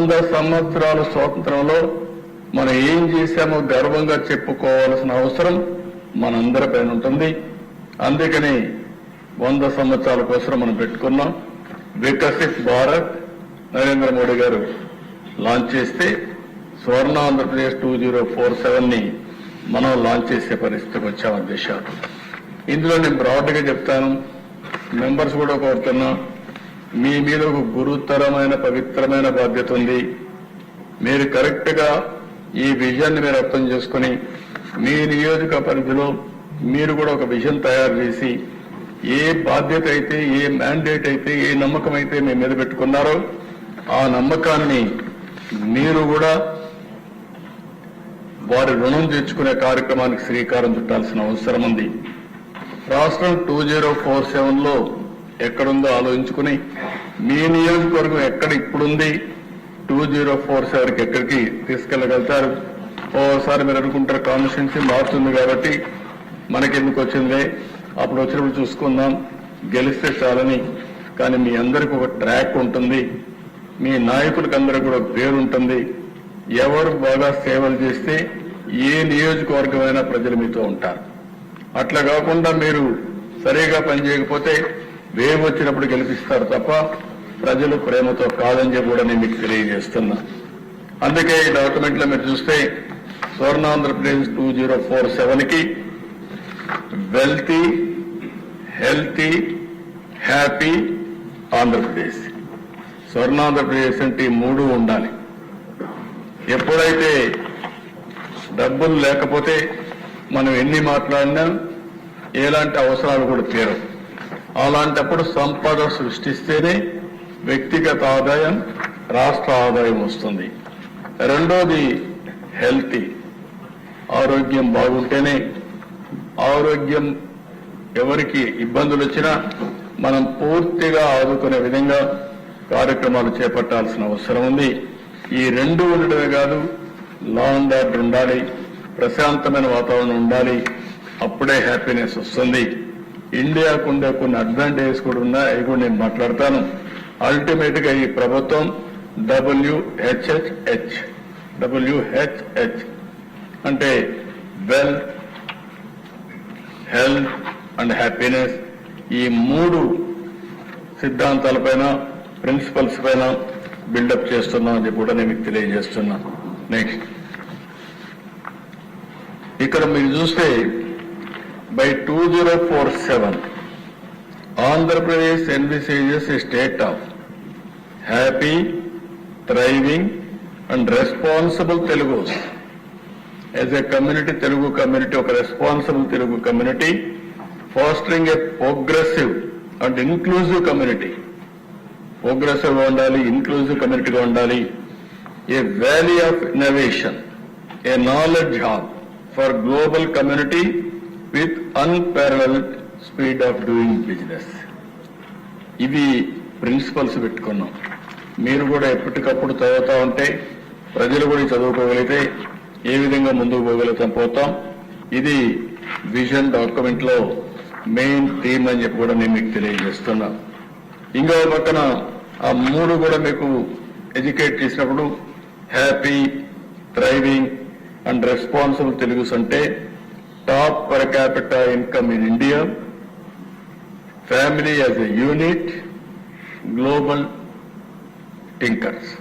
100 సంవత్సరాల స్వాతంత్రంలో మనం ఏం చేశామో గర్వంగా చెప్పుకోవాల్సిన అవసరం మనందరిపైన ఉంటుంది. అందుకని 100 సంవత్సరాల కోసం మనం పెట్టుకున్నాం. వికసిత్ భారత్ నరేంద్ర మోడీ గారు లాంచ్ చేస్తే స్వర్ణ ఆంధ్రప్రదేశ్ 2047ని మనం లాంచ్ చేసే పరిస్థితికి వచ్చాం అధ్యక్ష. ఇందులో నేను బ్రాడ్గా చెప్తాను, మెంబర్స్ కూడా కోరుతున్నా, మీ మీద ఒక గురుతరమైన పవిత్రమైన బాధ్యత ఉంది. మీరు కరెక్ట్ గా ఈ విజన్ మీరు అర్థం చేసుకుని మీ నియోజక పరిధిలో మీరు కూడా ఒక విజన్ తయారు చేసి ఏ బాధ్యత అయితే, ఏ మ్యాండేట్ అయితే, ఏ నమ్మకం అయితే మీ మీద పెట్టుకున్నారో ఆ నమ్మకాన్ని మీరు కూడా వారి రుణం తెచ్చుకునే కార్యక్రమానికి శ్రీకారం చుట్టాల్సిన అవసరం ఉంది. రాష్ట్రం 2047లో ఎక్కడుందో ఆలోచించుకుని మీ నియోజకవర్గం ఎక్కడ ఇప్పుడుంది, 2047కి ఎక్కడికి తీసుకెళ్లగలుగుతారు. ఓసారి మీరు అనుకుంటారు కాన్స్టిట్యున్సీ మారుతుంది కాబట్టి మనకెందుకు వచ్చిందే, అప్పుడు వచ్చినప్పుడు చూసుకుందాం, గెలిస్తే చాలని. కానీ మీ అందరికీ ఒక ట్రాక్ ఉంటుంది, మీ నాయకులకు అందరికీ కూడా పేరు ఉంటుంది. ఎవరు బాగా సేవలు చేస్తే ఏ నియోజకవర్గమైనా ప్రజలు మీతో ఉంటారు. అట్లా కాకుండా మీరు సరిగా పనిచేయకపోతే వేవ్ వచ్చినప్పుడు గెలిపిస్తారు తప్ప ప్రజలు ప్రేమతో కాదని చెప్పి కూడా నేను మీకు తెలియజేస్తున్నా. అందుకే ఈ డాక్యుమెంట్లో మీరు చూస్తే స్వర్ణ ఆంధ్రప్రదేశ్ 2047కి wealthy, healthy, happy Andhra Pradesh, Swarnandhra Pradesh అంటే 3 ఉండాలి. ఎప్పుడైతే డబ్బులు లేకపోతే మనం ఎన్ని మాట్లాడినా ఎలాంటి అవసరాలు కూడా తీరవు. అలాంటప్పుడు సంపద సృష్టిస్తేనే వ్యక్తిగత ఆదాయం, రాష్ట్ర ఆదాయం వస్తుంది. రెండోది హెల్తీ, ఆరోగ్యం బాగుంటేనే, ఆరోగ్యం ఎవరికి ఇబ్బందులు వచ్చినా మనం పూర్తిగా ఆదుకునే విధంగా కార్యక్రమాలు చేపట్టాల్సిన అవసరం ఉంది. ఈ 2 ఉండడమే కాదు, లా అండ్ ఆర్డర్ ఉండాలి, ప్రశాంతమైన వాతావరణం ఉండాలి. అప్పుడే హ్యాపీనెస్ వస్తుంది. ఇండియాకు ఉండే కొన్ని అడ్వాంటేజెస్ కూడా ఉన్నాయి, అవి కూడా నేను మాట్లాడతాను. అల్టిమేట్ గా ఈ ప్రభుత్వం WHH అంటే వెల్త్, హెల్త్ అండ్ హ్యాపీనెస్, ఈ 3 సిద్ధాంతాలపైన, ప్రిన్సిపల్స్ పైన బిల్డప్ చేస్తున్నాం అని కూడా నేను మీకు తెలియజేస్తున్నా. నెక్స్ట్ ఇక్కడ మీరు చూస్తే by 2047 Andhra Pradesh envisages a state of happy, thriving and responsible Telugus. As a community, Telugu community, ఒక responsible Telugu community, fostering a progressive and inclusive community. Progressive గా ఉండాలి, inclusive community గా ఉండాలి. A valley of innovation, a knowledge hub for global community with unparalleled speed of doing business. ఇవి principles పెట్టుకున్నాం. మీరు కూడా ఎప్పటికప్పుడు చదువుతా ఉంటే ప్రజలు కూడా చదువుకోగలిగితే ఏ విధంగా ముందుకు పోతాం. ఇది విజన్ డాక్యుమెంట్ లో మెయిన్ థీమ్ అని చెప్పి కూడా నేను మీకు తెలియజేస్తున్నా. ఇంకో పక్కన ఆ 3 కూడా మీకు ఎడ్యుకేట్ చేసినప్పుడు happy, thriving and responsible Telugus అంటే top per capita income in India, family as a unit, global thinkers.